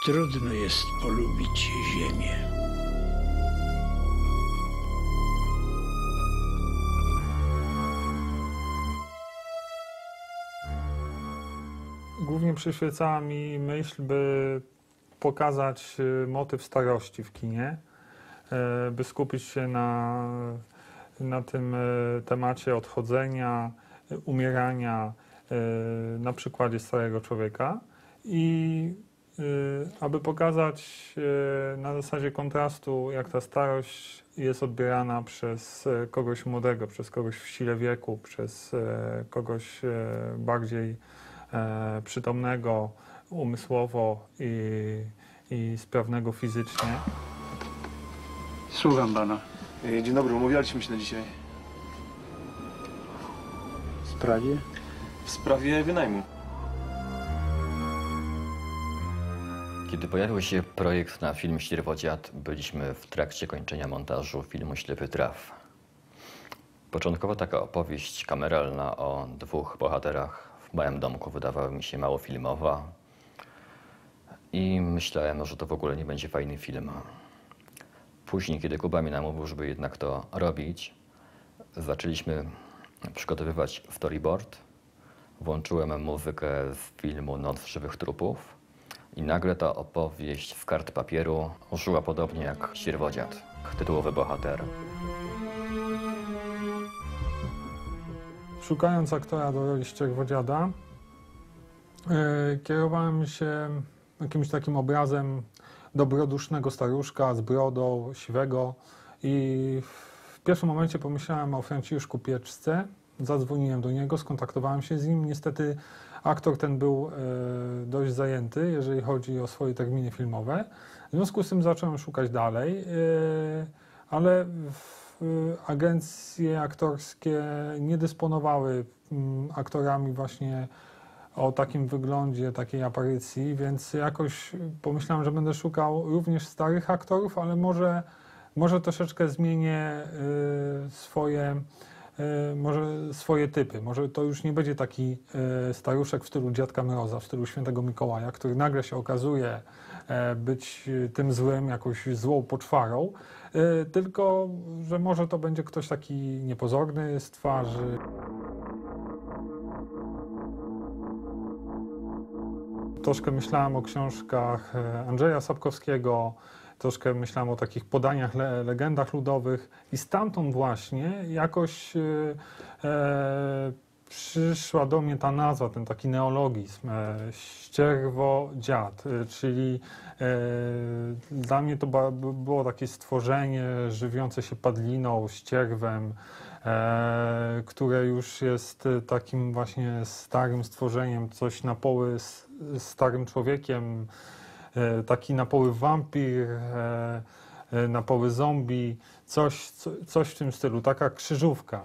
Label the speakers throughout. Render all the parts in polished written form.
Speaker 1: Trudno jest polubić ziemię.
Speaker 2: Głównie przyświecała mi myśl, by pokazać motyw starości w kinie, by skupić się na tym temacie odchodzenia, umierania na przykładzie starego człowieka i aby pokazać na zasadzie kontrastu, jak ta starość jest odbierana przez kogoś młodego, przez kogoś w sile wieku, przez kogoś bardziej przytomnego umysłowo i sprawnego fizycznie.
Speaker 3: Słucham pana.
Speaker 4: Dzień dobry, umawialiśmy się na dzisiaj.
Speaker 3: W sprawie?
Speaker 4: W sprawie wynajmu.
Speaker 5: Kiedy pojawił się projekt na film Ścierwodziad, byliśmy w trakcie kończenia montażu filmu Ślepy Traf. Początkowo taka opowieść kameralna o dwóch bohaterach w małym domku wydawała mi się mało filmowa i myślałem, że to w ogóle nie będzie fajny film. Później, kiedy Kuba mi namówił, żeby jednak to robić, zaczęliśmy przygotowywać storyboard. Włączyłem muzykę z filmu Noc żywych trupów i nagle ta opowieść z kart papieru ruszyła podobnie jak Ścierwodziad, tytułowy bohater.
Speaker 2: Szukając aktora do roli Ścierwodziada, kierowałem się jakimś takim obrazem dobrodusznego staruszka z brodą, siwego i w pierwszym momencie pomyślałem o Franciszku Pieczce. Zadzwoniłem do niego, skontaktowałem się z nim. Niestety aktor ten był dość zajęty, jeżeli chodzi o swoje terminy filmowe. W związku z tym zacząłem szukać dalej, ale agencje aktorskie nie dysponowały aktorami właśnie o takim wyglądzie, takiej aparycji, więc jakoś pomyślałem, że będę szukał również starych aktorów, ale może troszeczkę zmienię swoje typy. Może to już nie będzie taki staruszek w stylu Dziadka Mroza, w stylu Świętego Mikołaja, który nagle się okazuje być tym złym, jakąś złą poczwarą, tylko że może to będzie ktoś taki niepozorny z twarzy. Troszkę myślałem o książkach Andrzeja Sapkowskiego, troszkę myślałem o takich podaniach, legendach ludowych i stamtąd właśnie jakoś przyszła do mnie ta nazwa, ten taki neologizm, ścierwodziad, czyli dla mnie to było takie stworzenie żywiące się padliną, ścierwem, które już jest takim właśnie starym stworzeniem, coś na poły starym człowiekiem, taki na poły wampir, na poły zombie, coś w tym stylu, taka krzyżówka.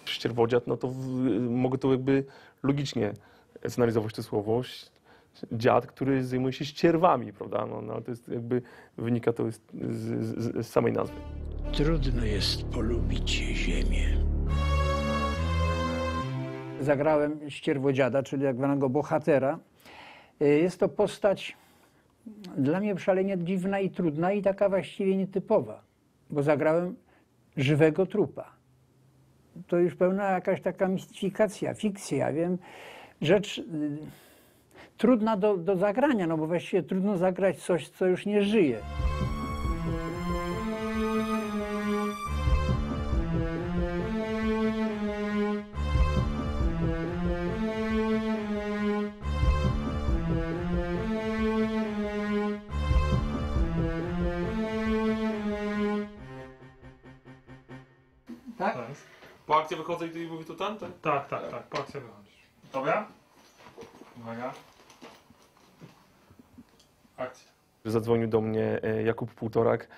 Speaker 4: Ścierwodziad, no to mogę to jakby logicznie zanalizować to słowo. Dziad, który zajmuje się ścierwami, prawda? No ale to jest jakby, wynika to z samej nazwy.
Speaker 1: Trudno jest polubić ziemię.
Speaker 3: Zagrałem Ścierwodziada, czyli tak zwanego bohatera. Jest to postać dla mnie szalenie dziwna i trudna i taka właściwie nietypowa, bo zagrałem żywego trupa. To już pełna jakaś taka mistyfikacja, fikcja, wiem, rzecz trudna do zagrania, no bo właściwie trudno zagrać coś, co już nie żyje. Tak?
Speaker 4: Po akcji wychodzę i mówię to tam?
Speaker 2: Tak, po akcji wychodzisz. Dobra? Uwaga. Akcja.
Speaker 4: Zadzwonił do mnie Jakub Półtorak,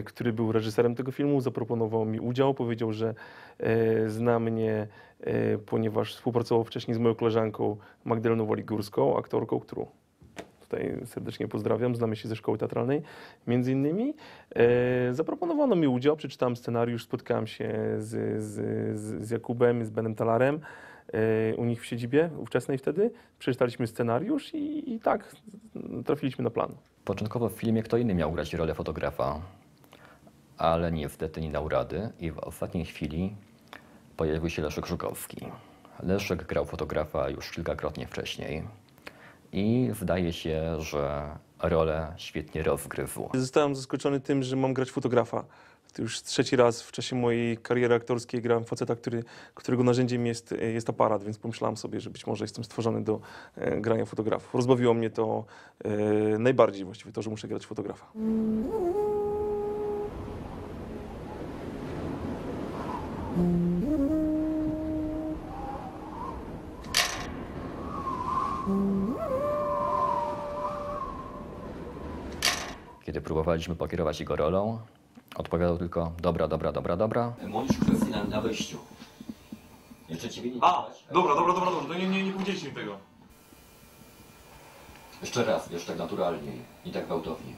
Speaker 4: który był reżyserem tego filmu, zaproponował mi udział, powiedział, że zna mnie, ponieważ współpracował wcześniej z moją koleżanką Magdaleną Waligórską, aktorką, którą tutaj serdecznie pozdrawiam, znamy się ze szkoły teatralnej między innymi. Zaproponowano mi udział, przeczytałem scenariusz, spotkałem się z Jakubem, z Benem Talarem u nich w siedzibie ówczesnej wtedy. Przeczytaliśmy scenariusz i tak trafiliśmy na plan.
Speaker 5: Początkowo w filmie kto inny miał grać rolę fotografa, ale niestety nie dał rady i w ostatniej chwili pojawił się Leszek Żukowski. Leszek grał fotografa już kilkakrotnie wcześniej i zdaje się, że rolę świetnie rozgryzł.
Speaker 4: Zostałem zaskoczony tym, że mam grać fotografa. To już trzeci raz w czasie mojej kariery aktorskiej grałem faceta, którego narzędziem jest aparat, więc pomyślałem sobie, że być może jestem stworzony do grania fotografów. Rozbawiło mnie to najbardziej właściwie, to, że muszę grać fotografa.
Speaker 5: Kiedy próbowaliśmy pokierować jego rolą, odpowiadał tylko dobra, dobra, dobra, dobra. Mówisz kwestię na wyjściu. Jeszcze ciebie nie
Speaker 6: A, dobra, to nie powiedzieliście mi tego.
Speaker 5: Jeszcze raz, wiesz, tak naturalnie i tak gwałtownie.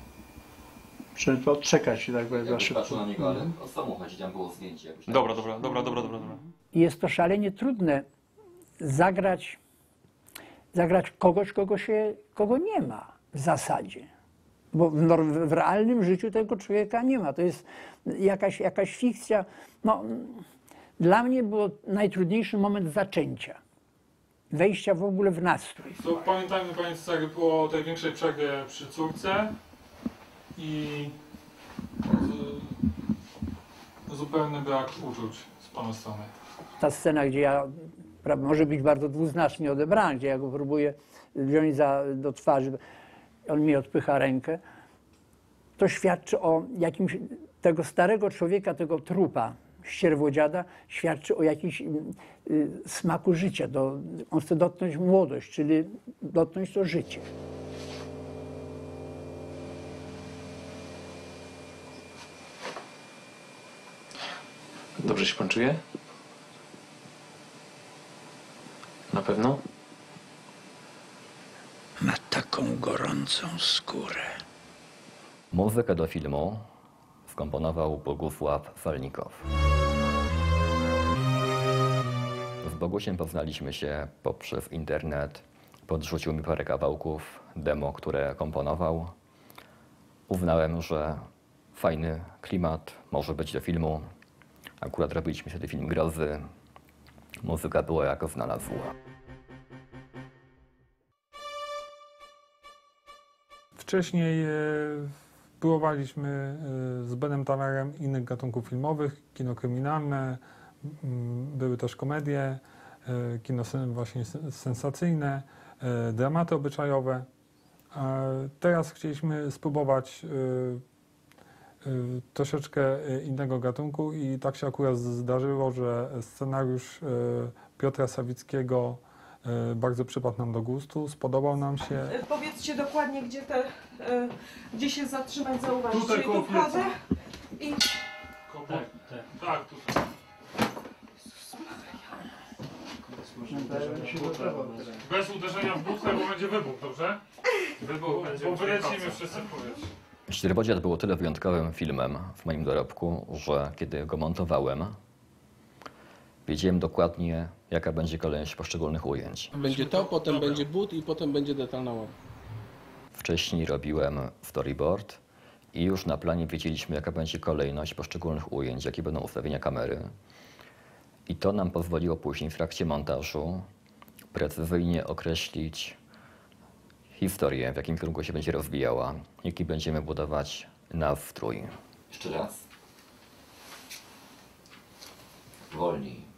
Speaker 3: Czy to odczekać się tak za szybko.
Speaker 5: Patrzył na niego, ale o samochodzie tam było zdjęcie. Jakoś tak.
Speaker 6: Dobra.
Speaker 3: I jest to szalenie trudne zagrać kogoś, kogo nie ma w zasadzie. Bo w realnym życiu tego człowieka nie ma. To jest jakaś fikcja. No, dla mnie był najtrudniejszy moment zaczęcia. Wejścia w ogóle w nastrój.
Speaker 2: To pamiętajmy Państwo, jak było o tej większej przerwie przy córce i zupełny brak uczuć z Pana strony.
Speaker 3: Ta scena, gdzie ja, może być bardzo dwuznacznie odebrana, gdzie ja go próbuję wziąć do twarzy, on mi odpycha rękę, to świadczy o jakimś, tego starego człowieka, tego trupa, ścierwodziada, świadczy o jakimś smaku życia. On chce dotknąć młodość, czyli dotknąć to życie.
Speaker 6: Dobrze się pan czuje? Na pewno?
Speaker 1: Ma taką gorącą skórę.
Speaker 5: Muzykę do filmu skomponował Bogusław Falnikow. Z Bogusiem poznaliśmy się poprzez internet. Podrzucił mi parę kawałków demo, które komponował. Uznałem, że fajny klimat może być do filmu. Akurat robiliśmy wtedy film grozy. Muzyka była jako znalazła.
Speaker 2: Wcześniej próbowaliśmy z Benem Talarem innych gatunków filmowych, kino kryminalne, były też komedie, kino właśnie sensacyjne, dramaty obyczajowe. Teraz chcieliśmy spróbować troszeczkę innego gatunku i tak się akurat zdarzyło, że scenariusz Piotra Sawickiego bardzo przypadł nam do gustu, spodobał nam się.
Speaker 7: Powiedzcie dokładnie, gdzie się zatrzymać, zauważyć.
Speaker 2: Tutaj
Speaker 7: Czyli tu wchodzę i...
Speaker 2: Tak, tutaj. Bez uderzenia w butlę, bo będzie wybuch, dobrze? Wybuch będzie, bo wylecimy wszyscy w powietrze.
Speaker 5: Ścierwodziad był o tyle wyjątkowym filmem w moim dorobku, że kiedy go montowałem, wiedziałem dokładnie, jaka będzie kolejność poszczególnych ujęć.
Speaker 8: Będzie to, potem będzie but i potem będzie detalna łowa.
Speaker 5: Wcześniej robiłem storyboard i już na planie wiedzieliśmy, jaka będzie kolejność poszczególnych ujęć, jakie będą ustawienia kamery. I to nam pozwoliło później w trakcie montażu precyzyjnie określić historię, w jakim kierunku się będzie rozwijała, jaki będziemy budować nastrój. Jeszcze raz. Wolniej.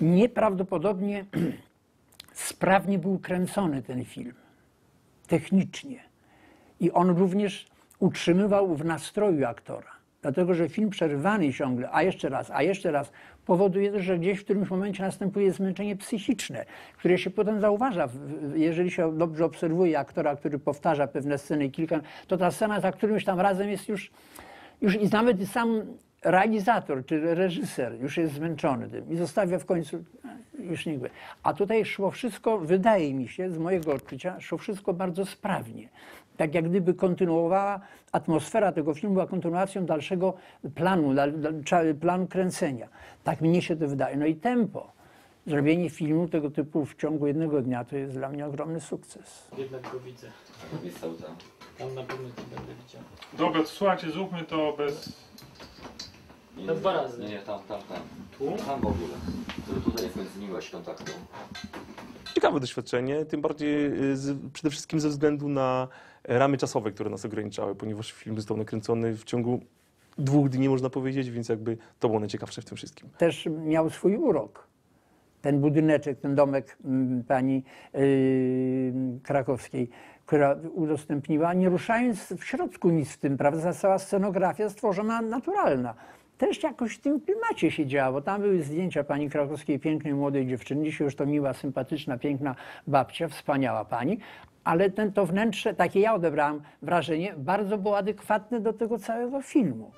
Speaker 3: Nieprawdopodobnie sprawnie był kręcony ten film, technicznie. I on również utrzymywał w nastroju aktora. Dlatego, że film przerywany ciągle, a jeszcze raz, powoduje też, że gdzieś w którymś momencie następuje zmęczenie psychiczne, które się potem zauważa. Jeżeli się dobrze obserwuje aktora, który powtarza pewne sceny kilka, to ta scena za którymś tam razem jest już i nawet sam realizator czy reżyser już jest zmęczony tym i zostawia w końcu, już nie. A tutaj szło wszystko, wydaje mi się, z mojego odczucia, szło wszystko bardzo sprawnie. Tak jak gdyby kontynuowała, atmosfera tego filmu była kontynuacją dalszego planu kręcenia. Tak mnie się to wydaje. No i tempo. Zrobienie filmu tego typu w ciągu jednego dnia to jest dla mnie ogromny sukces.
Speaker 9: Jednak go widzę. Tam na pewno cię będę widział.
Speaker 2: Dobra, to słuchajcie, zróbmy to bez...
Speaker 9: No 2 razy.
Speaker 5: Nie, tam.
Speaker 9: Tu?
Speaker 5: Tam w ogóle. Tutaj jest między kontaktu.
Speaker 4: Ciekawe doświadczenie, tym bardziej przede wszystkim ze względu na ramy czasowe, które nas ograniczały, ponieważ film został nakręcony w ciągu 2 dni, można powiedzieć, więc jakby to było najciekawsze w tym wszystkim.
Speaker 3: Też miał swój urok. Ten budyneczek, ten domek pani krakowskiej, która udostępniła, nie ruszając w środku nic w tym, prawda, cała scenografia stworzona naturalna. Też jakoś w tym klimacie się działo. Tam były zdjęcia pani krakowskiej, pięknej młodej dziewczyny. Dzisiaj już to miła, sympatyczna, piękna babcia, wspaniała pani. Ale to wnętrze, takie ja odebrałam wrażenie, bardzo było adekwatne do tego całego filmu.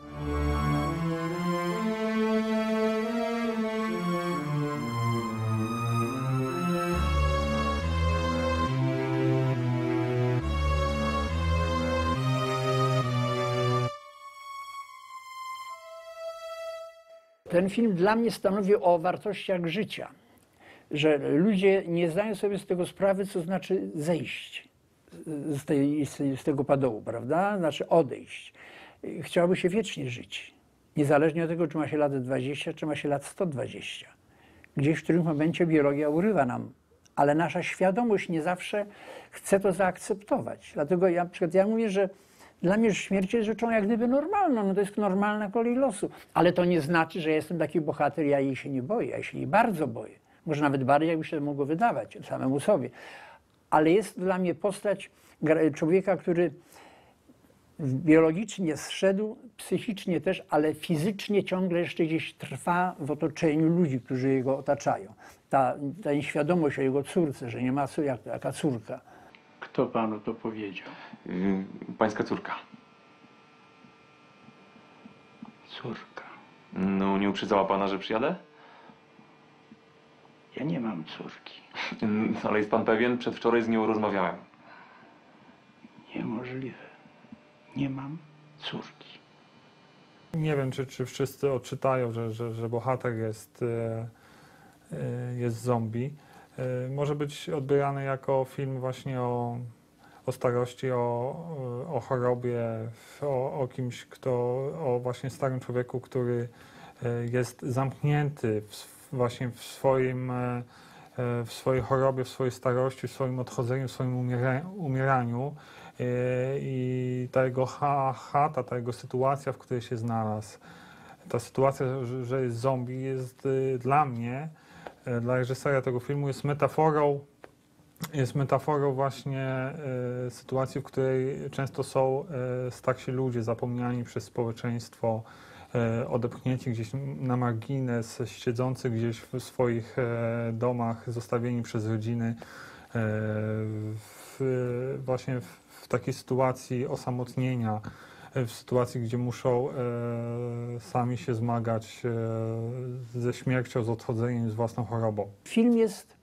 Speaker 3: Ten film dla mnie stanowi o wartościach życia, że ludzie nie zdają sobie z tego sprawy, co znaczy zejść z tego padołu, prawda? Znaczy odejść. Chciałoby się wiecznie żyć, niezależnie od tego, czy ma się lat 20, czy ma się lat 120. Gdzieś w którymś momencie biologia urywa nam, ale nasza świadomość nie zawsze chce to zaakceptować. Dlatego ja mówię, że dla mnie śmierć jest rzeczą jak gdyby normalną, no to jest normalna kolej losu. Ale to nie znaczy, że jestem taki bohater, ja jej się nie boję, ja się jej bardzo boję. Może nawet bardziej, jakby się to mogło wydawać samemu sobie. Ale jest dla mnie postać człowieka, który biologicznie zszedł, psychicznie też, ale fizycznie ciągle jeszcze gdzieś trwa w otoczeniu ludzi, którzy jego otaczają. Ta nieświadomość o jego córce, że nie ma jaka córka.
Speaker 1: Kto panu to powiedział?
Speaker 6: Pańska córka.
Speaker 1: Córka.
Speaker 6: No, nie uprzedzała pana, że przyjadę?
Speaker 1: Ja nie mam córki.
Speaker 6: Ale jest pan pewien? Przedwczoraj z nią rozmawiałem.
Speaker 1: Niemożliwe. Nie mam córki.
Speaker 2: Nie wiem, czy wszyscy odczytają, że bohater jest zombie. Może być odbierany jako film właśnie o starości, o chorobie, o kimś, o właśnie starym człowieku, który jest zamknięty właśnie w swojej chorobie, w swojej starości, w swoim odchodzeniu, w swoim umieraniu. I ta jego chata, ta jego sytuacja, w której się znalazł, ta sytuacja, że jest zombie, jest dla mnie, dla reżysera tego filmu, jest metaforą właśnie sytuacji, w której często są starsi ludzie zapomniani przez społeczeństwo, odepchnięci gdzieś na margines, siedzący gdzieś w swoich domach, zostawieni przez rodziny, właśnie w takiej sytuacji osamotnienia, w sytuacji, gdzie muszą sami się zmagać ze śmiercią, z odchodzeniem, z własną chorobą.
Speaker 3: Film jest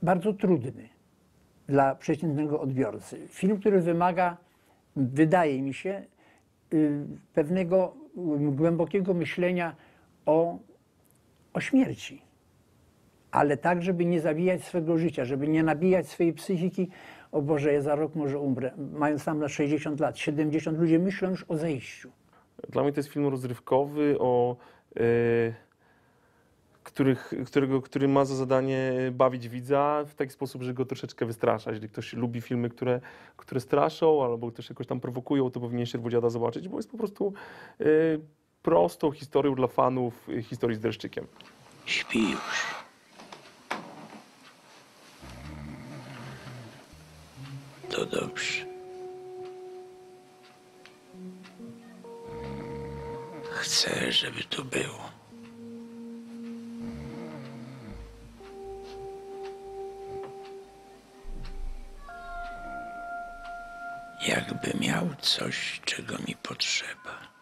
Speaker 3: bardzo trudny dla przeciętnego odbiorcy. Film, który wymaga, wydaje mi się, pewnego głębokiego myślenia o śmierci. Ale tak, żeby nie zabijać swego życia, żeby nie nabijać swojej psychiki. O Boże, ja za rok może umrę. Mając tam na 60 lat, 70, ludzie myślą już o zejściu.
Speaker 4: Dla mnie to jest film rozrywkowy, który ma za zadanie bawić widza w taki sposób, że go troszeczkę wystrasza. Jeżeli ktoś lubi filmy, które straszą albo też jakoś tam prowokują, to powinien Ścierwodziada zobaczyć, bo jest po prostu prostą historią dla fanów historii z dreszczykiem.
Speaker 1: Śpi już. To dobrze. żeby to było. Jakby miał coś, czego mi potrzeba.